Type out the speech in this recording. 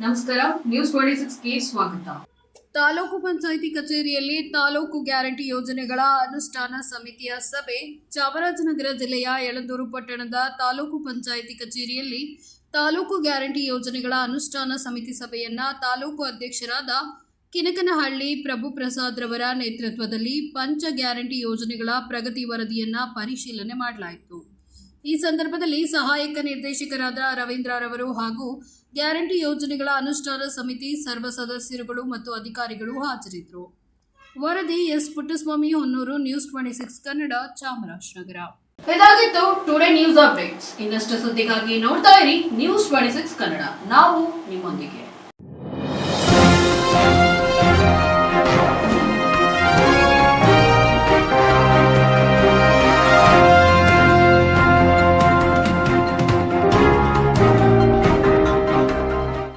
ನಮಸ್ಕಾರ, ನ್ಯೂಸ್ 26ಗೆ ಸ್ವಾಗತ. ತಾಲೂಕು ಪಂಚಾಯಿತಿ ಕಚೇರಿಯಲ್ಲಿ ತಾಲೂಕು ಗ್ಯಾರಂಟಿ ಯೋಜನೆಗಳ ಅನುಷ್ಠಾನ ಸಮಿತಿಯ ಸಭೆ. ಚಾಮರಾಜನಗರ ಜಿಲ್ಲೆಯ ಯಳಂದೂರು ಪಟ್ಟಣದ ತಾಲೂಕು ಪಂಚಾಯಿತಿ ಕಚೇರಿಯಲ್ಲಿ ತಾಲೂಕು ಗ್ಯಾರಂಟಿ ಯೋಜನೆಗಳ ಅನುಷ್ಠಾನ ಸಮಿತಿ ಸಭೆಯನ್ನ ತಾಲೂಕು ಅಧ್ಯಕ್ಷರಾದ ಕಿನಕನಹಳ್ಳಿ ಪ್ರಭು ಪ್ರಸಾದ್ ರವರ ನೇತೃತ್ವದಲ್ಲಿ ಪಂಚ ಗ್ಯಾರಂಟಿ ಯೋಜನೆಗಳ ಪ್ರಗತಿ ವರದಿಯನ್ನ ಪರಿಶೀಲನೆ ಮಾಡಲಾಯಿತು. ಈ ಸಂದರ್ಭದಲ್ಲಿ ಸಹಾಯಕ ನಿರ್ದೇಶಕರಾದ ರವೀಂದ್ರ ರವರು ಹಾಗೂ ಗ್ಯಾರಂಟಿ ಯೋಜನೆಗಳ ಅನುಷ್ಠಾನ ಸಮಿತಿ ಸರ್ವ ಸದಸ್ಯರುಗಳು ಮತ್ತು ಅಧಿಕಾರಿಗಳು ಹಾಜರಿದ್ದರು. ವರದಿ ಎಸ್ ಪುಟ್ಟಸ್ವಾಮಿ ಹೊನ್ನೂರು, ನ್ಯೂಸ್ 26 ಕನ್ನಡ, ಚಾಮರಾಜನಗರ. ಇದಾಗಿತ್ತು ಟುಡೇ ನ್ಯೂಸ್ ಅಪ್ಡೇಟ್ಸ್. ಇನ್ನಷ್ಟು ಸುದ್ದಿಗಾಗಿ ನೋಡ್ತಾ ಇರಿ ನ್ಯೂಸ್ 26 ಕನ್ನಡ. ನಾವು ನಿಮ್ಮೊಂದಿಗೆ.